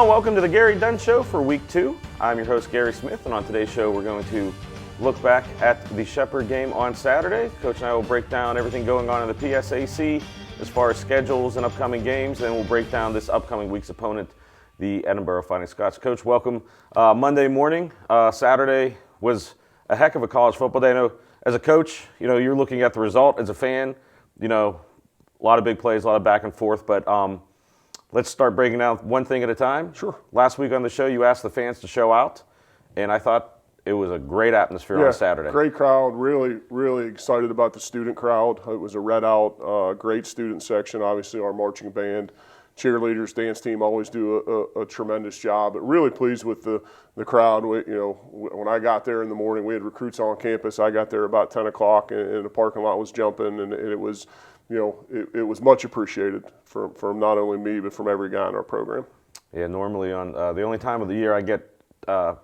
on, welcome to the Gary Dunn Show for week 2. I'm your host, Gary Smith, and on today's show, we're going to look back at the Shepherd game on Saturday. Coach and I will break down everything going on in the PSAC as far as schedules and upcoming games. Then we'll break down this upcoming week's opponent, the Edinboro Fighting Scots. Coach, welcome. Monday morning, Saturday was a heck of a college football day. I know as a coach, you're looking at the result. As a fan, a lot of big plays, a lot of back and forth, but let's start breaking down one thing at a time. Sure. Last week on the show, you asked the fans to show out, and I thought it was a great atmosphere on Saturday. Great crowd. Really, really excited about the student crowd. It was a read-out, great student section. Obviously, our marching band, cheerleaders, dance team always do a tremendous job. But really pleased with the crowd. When I got there in the morning, we had recruits on campus. I got there about 10 o'clock, and the parking lot was jumping, and it was – it was much appreciated from not only me, but from every guy in our program. Yeah, normally on the only time of the year I get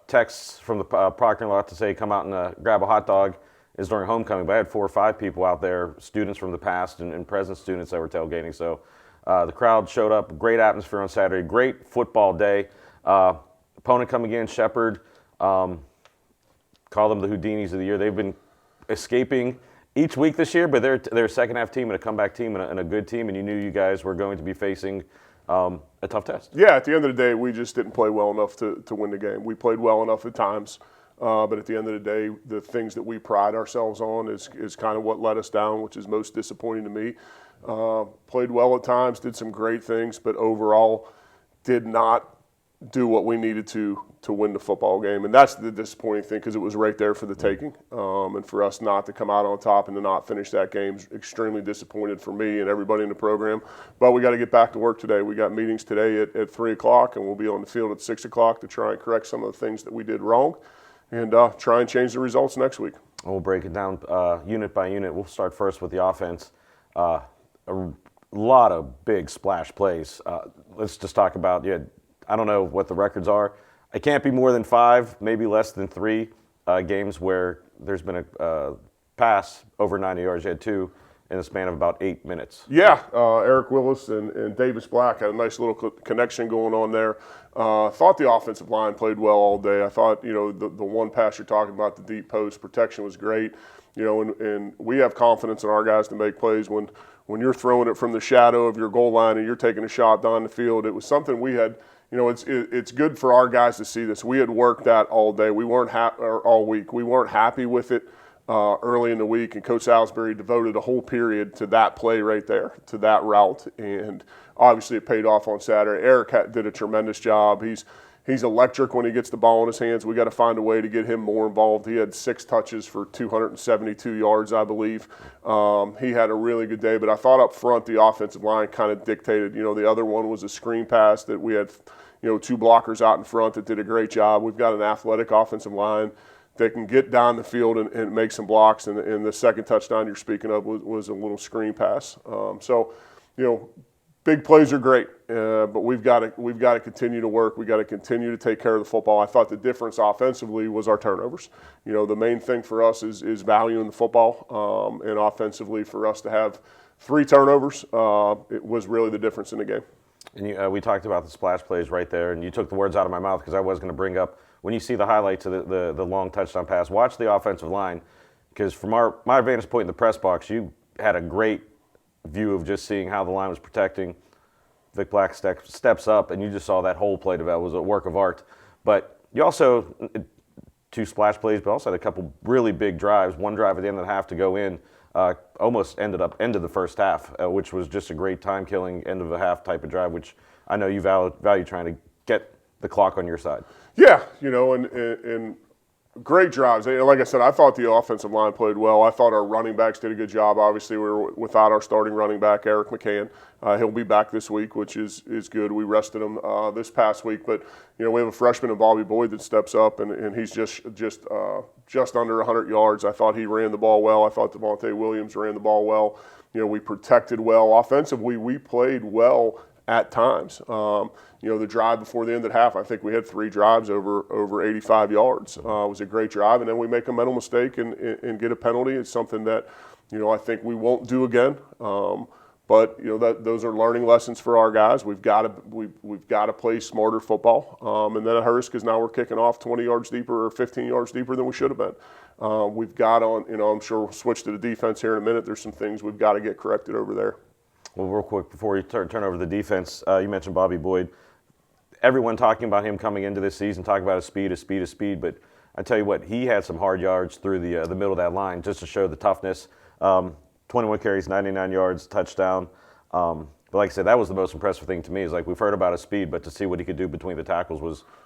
texts from the parking lot to say come out and grab a hot dog is during homecoming. But I had 4 or 5 people out there, students from the past and present students that were tailgating. So the crowd showed up, great atmosphere on Saturday, great football day. Opponent coming in, Shepherd, call them the Houdinis of the year. They've been escaping each week this year, but they're a second-half team and a comeback team and a good team, and you knew you guys were going to be facing a tough test. Yeah, at the end of the day, we just didn't play well enough to win the game. We played well enough at times, but at the end of the day, the things that we pride ourselves on is kind of what let us down, which is most disappointing to me. Played well at times, did some great things, but overall did not do what we needed to win the football game. And that's the disappointing thing because it was right there for the taking. And for us not to come out on top and to not finish that game is extremely disappointed for me and everybody in the program. But we got to get back to work today. We got meetings today at 3 o'clock, and we'll be on the field at 6 o'clock to try and correct some of the things that we did wrong and try and change the results next week. We'll break it down unit by unit. We'll start first with the offense. A lot of big splash plays. Let's just talk about, I don't know what the records are. It can't be more than 5, maybe less than 3 games where there's been a pass over 90 yards. You had 2 in the span of about 8 minutes. Yeah, Eric Willis and Davis Black had a nice little connection going on there. Thought the offensive line played well all day. I thought, the one pass you're talking about, the deep post protection was great. And we have confidence in our guys to make plays when you're throwing it from the shadow of your goal line and you're taking a shot down the field. It was something we had. It's good for our guys to see this. We had worked that all day. We weren't all week. We weren't happy with it early in the week, and Coach Salisbury devoted a whole period to that play right there, to that route, and obviously it paid off on Saturday. Eric did a tremendous job. He's electric when he gets the ball in his hands. We got to find a way to get him more involved. He had 6 touches for 272 yards, I believe. He had a really good day, but I thought up front the offensive line kind of dictated. The other one was a screen pass that we had, 2 blockers out in front that did a great job. We've got an athletic offensive line that can get down the field and make some blocks. And the second touchdown you're speaking of was a little screen pass. Big plays are great, but we've got to continue to work. We've got to continue to take care of the football. I thought the difference offensively was our turnovers. The main thing for us is valuing the football, and offensively for us to have 3 turnovers, it was really the difference in the game. And we talked about the splash plays right there, and you took the words out of my mouth because I was going to bring up, when you see the highlights of the long touchdown pass, watch the offensive line, because from my vantage point in the press box, you had a great view of just seeing how the line was protecting. Vic Black steps up, and you just saw that whole play develop. It was a work of art. But you also, 2 splash plays, but also had a couple really big drives. One drive at the end of the half to go in, almost ended the first half, which was just a great time-killing, end-of-the-half type of drive, which I know you value trying to get the clock on your side. Yeah, and great drives. Like I said, I thought the offensive line played well. I thought our running backs did a good job. Obviously, we were without our starting running back, Eric McCann. He'll be back this week, which is good. We rested him this past week. But, we have a freshman in Bobby Boyd that steps up, and he's just under 100 yards. I thought he ran the ball well. I thought Devontae Williams ran the ball well. We protected well. Offensively, we played well at times. The drive before the end of the half, I think we had 3 drives over 85 yards. It was a great drive, and then we make a mental mistake and get a penalty. It's something that, I think we won't do again. But those are learning lessons for our guys. We've got to play smarter football, and then it hurts because now we're kicking off 20 yards deeper or 15 yards deeper than we should have been. We've got I'm sure we'll switch to the defense here in a minute. There's some things we've got to get corrected over there. Well, real quick before you turn over to the defense, you mentioned Bobby Boyd. Everyone talking about him coming into this season, talking about his speed, but I tell you what, he had some hard yards through the middle of that line just to show the toughness. 21 carries, 99 yards, touchdown. But like I said, that was the most impressive thing to me. Is like we've heard about his speed, but to see what he could do between the tackles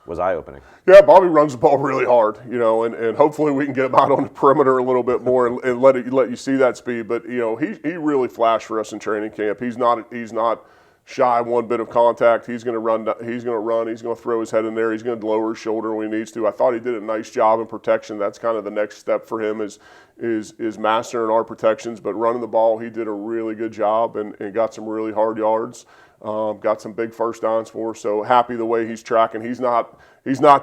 was eye-opening. Yeah, Bobby runs the ball really hard, and hopefully we can get him out on the perimeter a little bit more and let you see that speed. But he really flashed for us in training camp. He's not shy one bit of contact. He's going to run. He's going to throw his head in there. He's going to lower his shoulder when he needs to. I thought he did a nice job in protection. That's kind of the next step for him is mastering our protections. But running the ball, he did a really good job and got some really hard yards. Got some big first downs for us. So happy the way he's tracking. He's not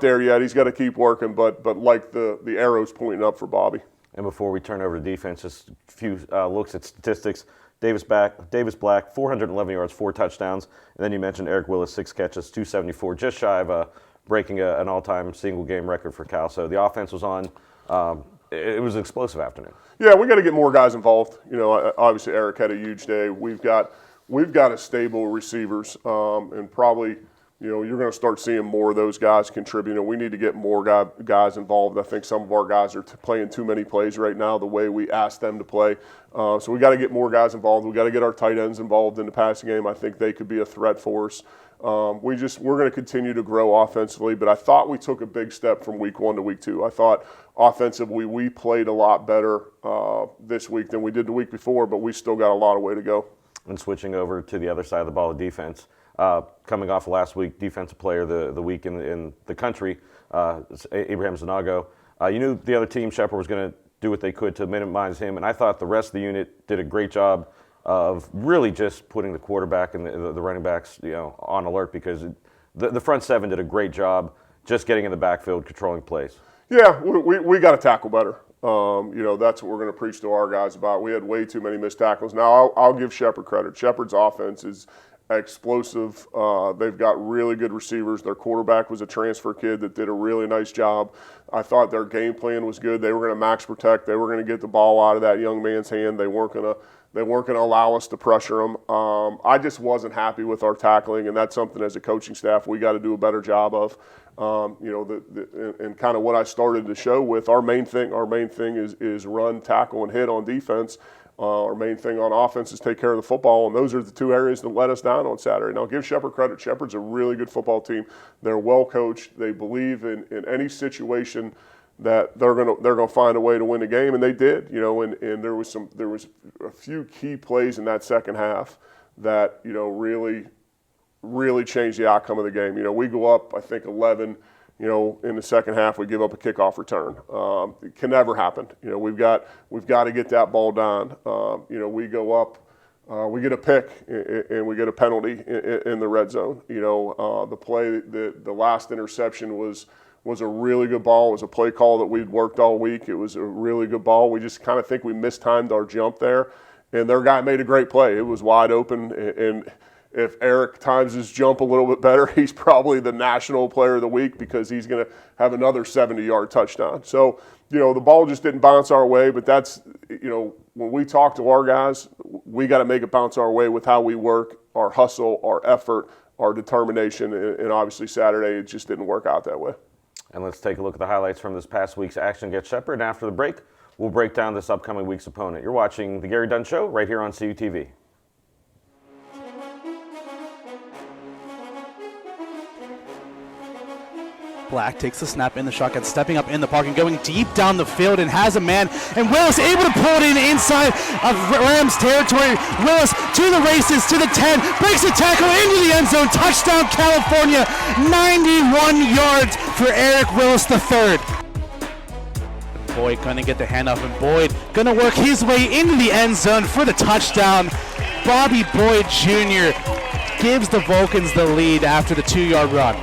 there yet. He's got to keep working. But like the arrows pointing up for Bobby. And before we turn over to defense, just a few looks at statistics. Davis Black, 411 yards, 4 touchdowns. And then you mentioned Eric Willis, 6 catches, 274, just shy of breaking an all-time single-game record for Cal. So the offense was on. It was an explosive afternoon. Yeah, we got to get more guys involved. Obviously Eric had a huge day. We've got a stable receivers, and probably you're going to start seeing more of those guys contributing. We need to get more guys involved. I think some of our guys are playing too many plays right now the way we asked them to play. So we got to get more guys involved. We got to get our tight ends involved in the passing game. I think they could be a threat for us. We're going to continue to grow offensively, but I thought we took a big step from week 1 to week 2. I thought offensively we played a lot better this week than we did the week before, but we still got a lot of way to go. And switching over to the other side of the ball, defense. Coming off last week, defensive player of the week in the country, Abraham Zanago. You knew the other team, Shepherd, was going to do what they could to minimize him, and I thought the rest of the unit did a great job of really just putting the quarterback and the running backs, on alert, because the front seven did a great job just getting in the backfield, controlling plays. Yeah, we got to tackle better. That's what we're going to preach to our guys about. We had way too many missed tackles. Now, I'll give Shepherd credit. Shepherd's offense is explosive. They've got really good receivers. Their quarterback was a transfer kid that did a really nice job. I thought their game plan was good. They were going to max protect. They were going to get the ball out of that young man's hand. They weren't going to allow us to pressure him. I just wasn't happy with our tackling, and that's something as a coaching staff we got to do a better job of. And kind of what I started the show with, our main thing is run, tackle, and hit on defense. Our main thing on offense is take care of the football, and those are the 2 areas that let us down on Saturday. Now, give Shepherd credit. Shepherd's a really good football team. They're well coached. They believe in any situation that they're gonna find a way to win the game, and they did. And there was a few key plays in that second half that really changed the outcome of the game. We go up, I think 11. In the second half, we give up a kickoff return. It can never happen. We've got to get that ball down. We go up, we get a pick, and we get a penalty in the red zone. The play, the last interception was a really good ball. It was a play call that we'd worked all week. It was a really good ball. We just kind of think we mistimed our jump there, and their guy made a great play. It was wide open, and if Eric times his jump a little bit better, he's probably the national player of the week because he's going to have another 70-yard touchdown. So, the ball just didn't bounce our way, but that's, when we talk to our guys, we got to make it bounce our way with how we work, our hustle, our effort, our determination, and obviously Saturday it just didn't work out that way. And let's take a look at the highlights from this past week's action against Shepherd. And after the break, we'll break down this upcoming week's opponent. You're watching The Gary Dunn Show right here on CUTV. Black takes the snap in the shotgun, stepping up in the pocket, going deep down the field, and has a man. And Willis able to pull it in inside of Rams territory. Willis to the races, to the 10, breaks the tackle into the end zone. Touchdown, California. 91 yards for Eric Willis III. Boyd gonna get the handoff, and Boyd gonna work his way into the end zone for the touchdown. Bobby Boyd Jr. gives the Vulcans the lead after the 2-yard run.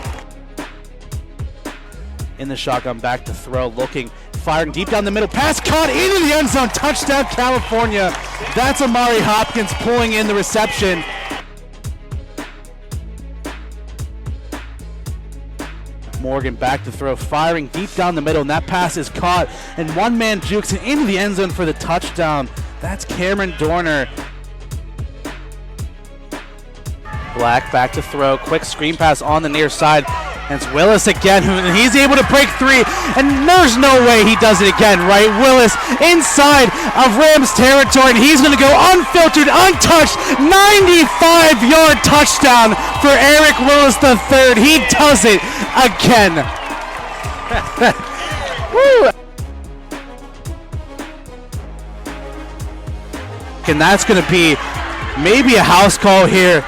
in the shotgun, back to throw, looking, firing deep down the middle, pass caught into the end zone, touchdown California. That's Amari Hopkins pulling in the reception. Morgan back to throw, firing deep down the middle, and that pass is caught, and one man jukes it into the end zone for the touchdown. That's Cameron Dorner. Black back to throw, quick screen pass on the near side, and it's Willis again, he's able to break free, and there's no way he does it again, right? Willis inside of Rams territory, and he's going to go unfiltered, untouched, 95-yard touchdown for Eric Willis III. He does it again. Woo. And that's going to be maybe a house call here,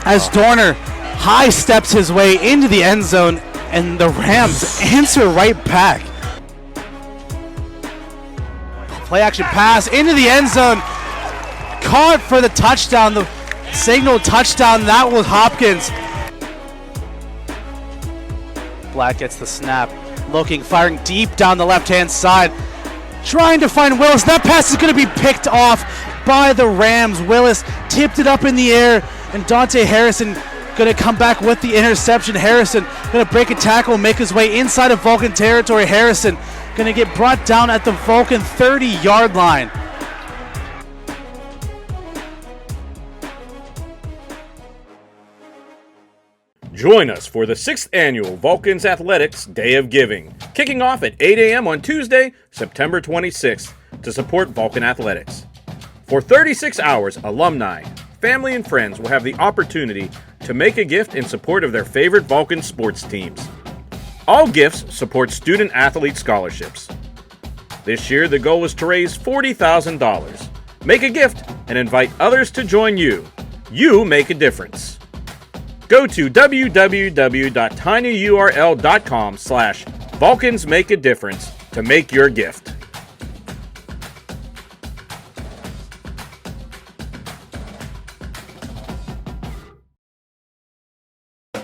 as Dorner high steps his way into the end zone, and the Rams answer right back. Play action pass into the end zone, caught for the touchdown, the signal touchdown. That was Hopkins. Black gets the snap, looking, firing deep down the left-hand side, trying to find Willis. That pass is going to be picked off by the Rams. Willis tipped it up in the air, and Dante Harrison going to come back with the interception. Harrison going to break a tackle, make his way inside of Vulcan territory. Harrison going to get brought down at the Vulcan 30-yard line. Join us for the 6th annual Vulcans Athletics Day of Giving, kicking off at 8 a.m. on Tuesday, September 26th, to support Vulcan Athletics. For 36 hours, alumni, family, and friends will have the opportunity to make a gift in support of their favorite Vulcan sports teams. All gifts support student-athlete scholarships. This year, the goal is to raise $40,000. Make a gift and invite others to join you. You make a difference. Go to www.tinyurl.com/Vulcans Make a Difference to make your gift.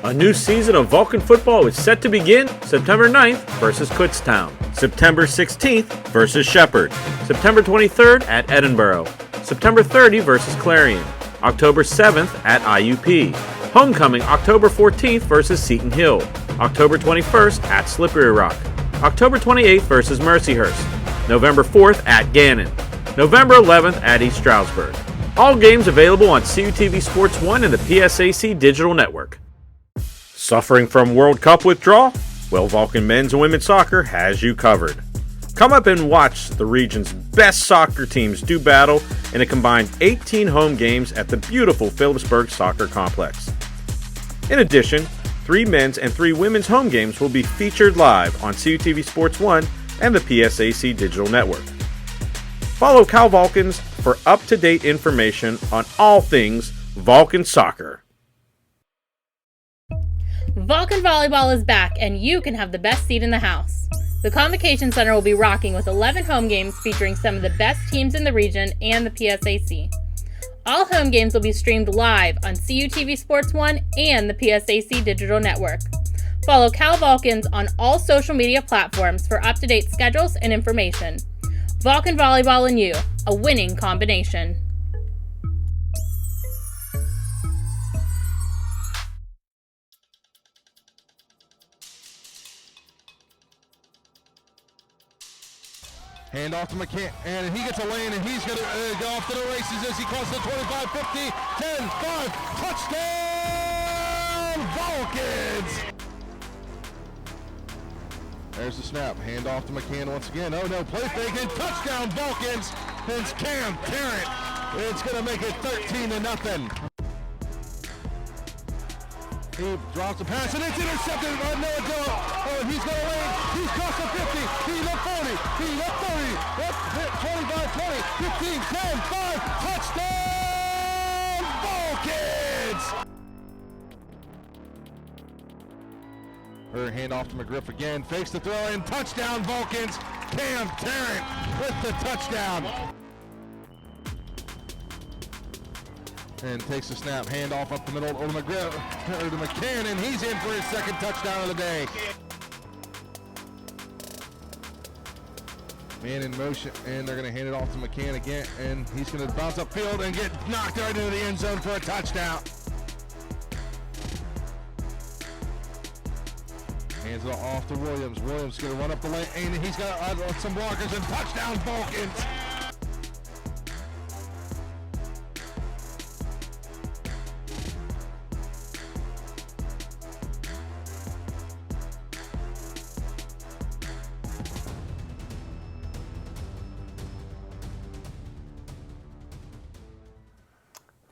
A new season of Vulcan football is set to begin September 9th versus Kutztown, September 16th versus Shepherd, September 23rd at Edinboro, September 30th versus Clarion, October 7th at IUP, Homecoming October 14th versus Seton Hill, October 21st at Slippery Rock, October 28th versus Mercyhurst, November 4th at Gannon, November 11th at East Stroudsburg. All games available on CUTV Sports 1 and the PSAC Digital Network. Suffering from World Cup withdrawal? Well, Vulcan men's and women's soccer has you covered. Come up and watch the region's best soccer teams do battle in a combined 18 home games at the beautiful Phillipsburg Soccer Complex. In addition, 3 men's and 3 women's home games will be featured live on CUTV Sports 1 and the PSAC Digital Network. Follow Cal Vulcans for up-to-date information on all things Vulcan soccer. Vulcan Volleyball is back, and you can have the best seat in the house. The Convocation Center will be rocking with 11 home games featuring some of the best teams in the region and the PSAC. All home games will be streamed live on CUTV Sports 1 and the PSAC Digital Network. Follow Cal Vulcans on all social media platforms for up-to-date schedules and information. Vulcan Volleyball and you, a winning combination. Hand off to McCann, and he gets a lane, and he's going to go off to the races as he crosses the 25, 50, 10, 5, touchdown, Vulcans! There's the snap, hand off to McCann once again. Oh no, play fake, and touchdown, Vulcans! It's Cam Tarrant. It's going to make it 13-0. He drops the pass, and it's intercepted by Noah Dillon. Oh, he's going to lane. He's crossed the 50. He's up 40. He's up 30. Up 25, 20, 15, 10, 5. Touchdown, Vulcans! Her hand off to McGriff again. Fakes the throw, and touchdown, Vulcans. Cam Tarrant with the touchdown. And takes the snap, hand off up the middle over to McGriff, or to McCann, and he's in for his second touchdown of the day. Man in motion, and they're going to hand it off to McCann again, and he's going to bounce upfield and get knocked right into the end zone for a touchdown. Hands it off to Williams. Williams going to run up the lane, and he's got some blockers, and touchdown Vulcans.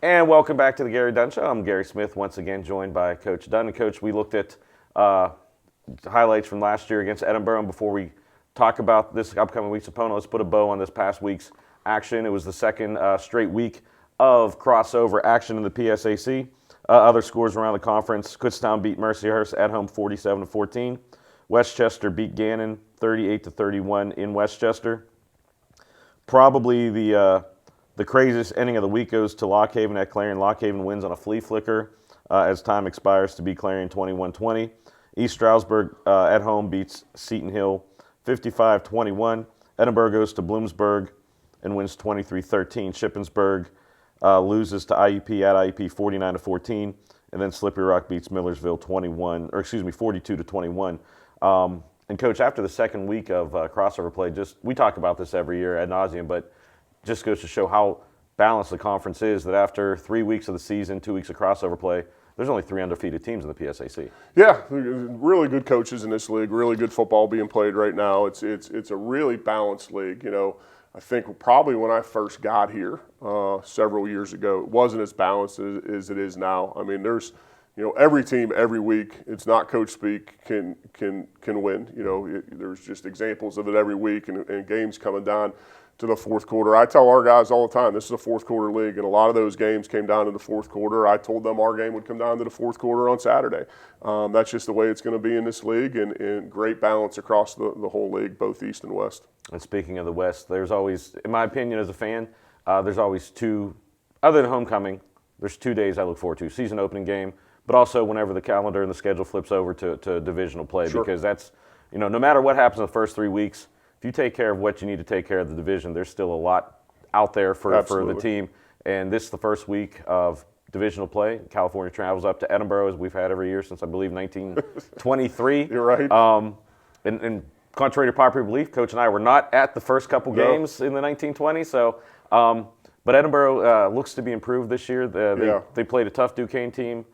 And welcome back to the Gary Dunn Show. I'm Gary Smith, once again joined by Coach Dunn. And Coach, we looked at highlights from last year against Edinboro. And before we talk about this upcoming week's opponent, let's put a bow on this past week's action. It was the second straight week of crossover action in the PSAC. Other scores around the conference: Kutztown beat Mercyhurst at home 47-14. Westchester beat Gannon 38-31 in Westchester. Probably the craziest ending of the week goes to Lock Haven at Clarion. Lock Haven wins on a flea flicker as time expires to beat Clarion 21-20. East Stroudsburg at home beats Seton Hill 55-21. Edinburgh goes to Bloomsburg and wins 23-13. Shippensburg loses to IUP at IUP 49-14. And then Slippery Rock beats Millersville 42-21. And Coach, after the second week of crossover play, we talk about this every year ad nauseum, but just goes to show how balanced the conference is, that after 3 weeks of the season, 2 weeks of crossover play, there's only 3 undefeated teams in the PSAC. Yeah, really good coaches in this league, really good football being played right now. It's a really balanced league. You know, I think probably when I first got here several years ago, it wasn't as balanced as it is now. I mean, there's, every team every week, it's not coach speak, can win. There's just examples of it every week, and games coming down to the fourth quarter. I tell our guys all the time, this is a fourth quarter league, and a lot of those games came down to the fourth quarter. I told them our game would come down to the fourth quarter on Saturday. That's just the way it's going to be in this league, and great balance across the whole league, both East and West. And speaking of the West, there's always, in my opinion as a fan, there's always two, other than homecoming, there's 2 days I look forward to: season opening game, but also whenever the calendar and the schedule flips over to divisional play. Sure. Because that's, no matter what happens in the first 3 weeks, if you take care of what you need to take care of the division, there's still a lot out there for the team. And this is the first week of divisional play. California travels up to Edinboro, as we've had every year since, I believe, 1923. You're right. And contrary to popular belief, Coach and I were not at the first couple games in the 1920s. So, but Edinboro looks to be improved this year. They played a tough Duquesne team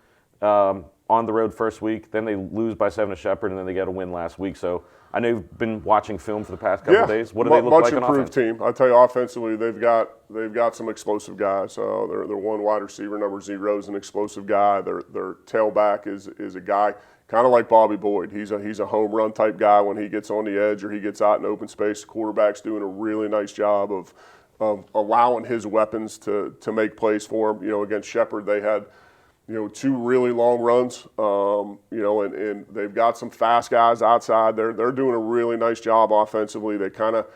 on the road first week. Then they lose by 7 to Shepherd, and then they got a win last week. So I know you've been watching film for the past couple of days. What do they look like on offense? Much improved team. I tell you, offensively, they've got some explosive guys. Their one wide receiver, number 0, is an explosive guy. Their tailback is a guy kind of like Bobby Boyd. He's a home run type guy when he gets on the edge or he gets out in open space. The quarterback's doing a really nice job of allowing his weapons to make plays for him. Against Shepherd, they had 2 really long runs, and they've got some fast guys outside. They're doing a really nice job offensively. They kind of,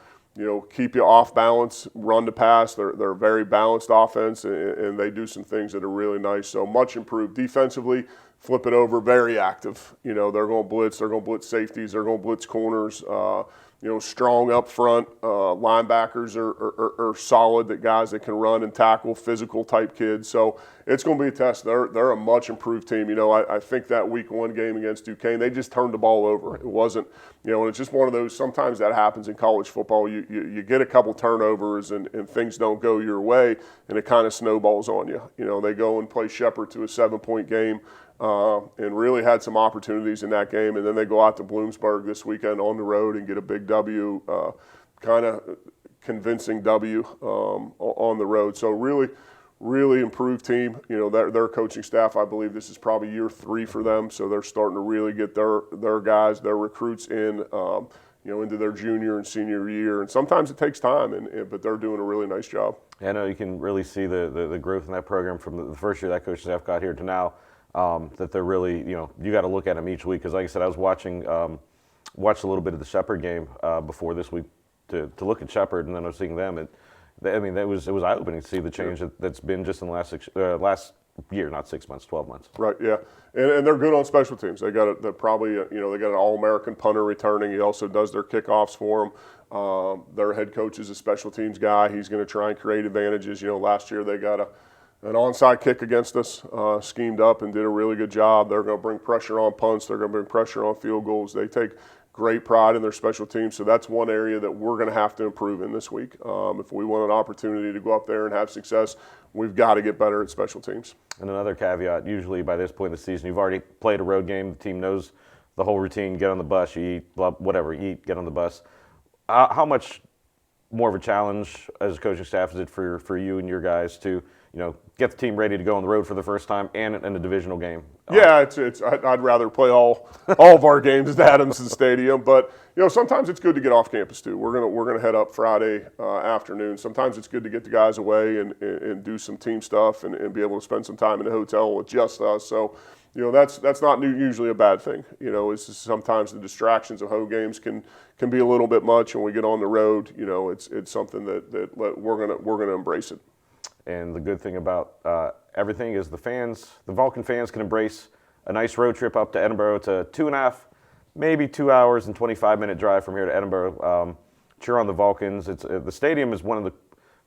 keep you off balance, run to pass. They're a very balanced offense, and they do some things that are really nice. So much improved defensively. Flip it over, very active. They're going to blitz. They're going to blitz safeties. They're going to blitz corners. Strong up front. Linebackers are solid, that guys that can run and tackle, physical type kids. So it's going to be a test. They're a much improved team. I think that week 1 game against Duquesne, they just turned the ball over. It wasn't, and it's just one of those, sometimes that happens in college football. You get a couple turnovers and things don't go your way, and it kind of snowballs on you. They go and play Shepherd to a 7-point game. And really had some opportunities in that game. And then they go out to Bloomsburg this weekend on the road and get a big W, kind of convincing W on the road. So really improved team. Their coaching staff, I believe this is probably year 3 for them. So they're starting to really get their guys, their recruits in, into their junior and senior year. And sometimes it takes time, but they're doing a really nice job. Yeah, I know you can really see the growth in that program from the first year that coaching staff got here to now. That they're really, you got to look at them each week. Because like I said, I was watched a little bit of the Shepherd game before this week to look at Shepherd, and then I was seeing them. It was eye-opening to see the change that's been just in the last year, not 6 months, 12 months. Right, yeah, and they're good on special teams. They got they're probably they got an All-American punter returning. He also does their kickoffs for them. Their head coach is a special teams guy. He's going to try and create advantages. Last year they got an onside kick against us, schemed up and did a really good job. They're going to bring pressure on punts. They're going to bring pressure on field goals. They take great pride in their special teams, so that's one area that we're going to have to improve in this week. If we want an opportunity to go up there and have success, we've got to get better at special teams. And another caveat, usually by this point in the season, you've already played a road game. The team knows the whole routine. Get on the bus, you eat, whatever, eat, get on the bus. How much more of a challenge as a coaching staff is it for you and your guys to get the team ready to go on the road for the first time and in a divisional game? Yeah, I'd rather play all of our games at Adamson Stadium, but sometimes it's good to get off campus too. We're gonna head up Friday afternoon. Sometimes it's good to get the guys away and do some team stuff and be able to spend some time in the hotel with just us. So that's not usually a bad thing. It's just sometimes the distractions of home games can be a little bit much. When we get on the road, it's something that we're gonna embrace it. And the good thing about everything is the Vulcan fans can embrace a nice road trip up to Edinboro. It's a 2.5, maybe 2 hours and 25-minute drive from here to Edinboro. Cheer on the Vulcans. The stadium is one of the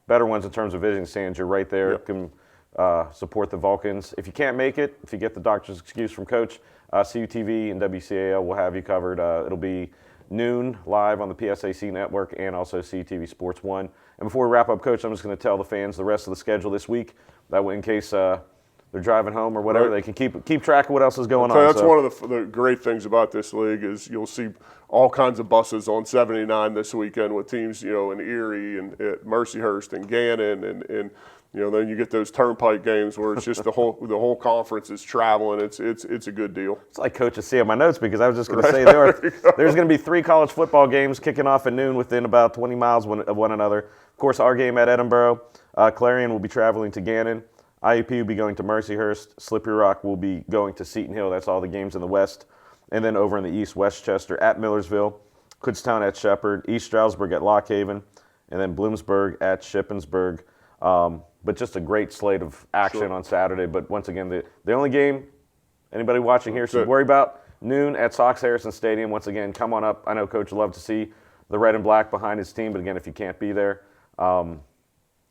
better ones in terms of visiting stands. You're right there. Yep. You can support the Vulcans. If you can't make it, if you get the doctor's excuse from Coach, CUTV and WCAL will have you covered. It'll be noon live on the PSAC network and also CTV Sports 1. And before we wrap up, Coach, I'm just going to tell the fans the rest of the schedule this week. That way, in case they're driving home or whatever, right, they can keep track of what else is going on. That's one of the great things about this league is you'll see all kinds of buses on 79 this weekend with teams, in Erie and at Mercyhurst and Gannon and then you get those turnpike games where it's just the whole conference is traveling. It's a good deal. It's like Coach is seeing my notes because I was just going to say there's going to be 3 college football games kicking off at noon within about 20 miles of one another. Of course, our game at Edinboro, Clarion will be traveling to Gannon. IUP will be going to Mercyhurst. Slippery Rock will be going to Seton Hill. That's all the games in the West. And then over in the East, Westchester at Millersville, Kutztown at Shepherd, East Stroudsburg at Lock Haven, and then Bloomsburg at Shippensburg. But just a great slate of action on Saturday. But once again, the only game anybody watching here should worry about, noon at Sox Harrison Stadium. Once again, come on up. I know Coach would love to see the red and black behind his team. But again, if you can't be there,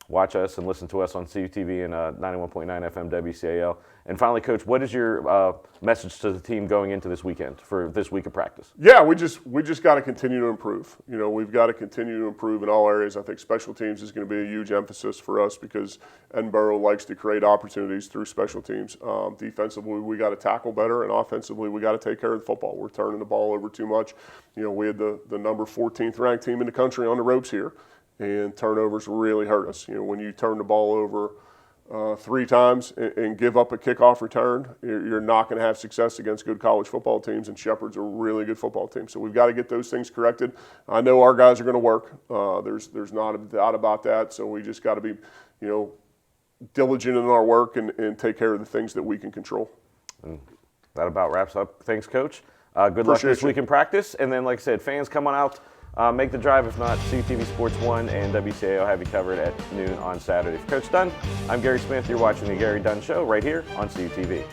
watch us and listen to us on CUTV and 91.9 FM WCAL. And finally, Coach, what is your message to the team going into this weekend for this week of practice? Yeah, we just got to continue to improve. We've got to continue to improve in all areas. I think special teams is going to be a huge emphasis for us because Edinboro likes to create opportunities through special teams. Defensively, we got to tackle better, and offensively, we got to take care of the football. We're turning the ball over too much. We had the number 14th ranked team in the country on the ropes here. And turnovers really hurt us. When you turn the ball over 3 times and give up a kickoff return, you're not going to have success against good college football teams, and Shepherd's a really good football team. So we've got to get those things corrected. I know our guys are going to work. There's not a doubt about that. So we just got to be, diligent in our work and take care of the things that we can control. And that about wraps up. Thanks, Coach. Good luck this week in practice. And then, like I said, fans, come on out. Make the drive. If not, CTV Sports 1 and WCA will have you covered at noon on Saturday. For Coach Dunn, I'm Gary Smith. You're watching The Gary Dunn Show right here on CTV.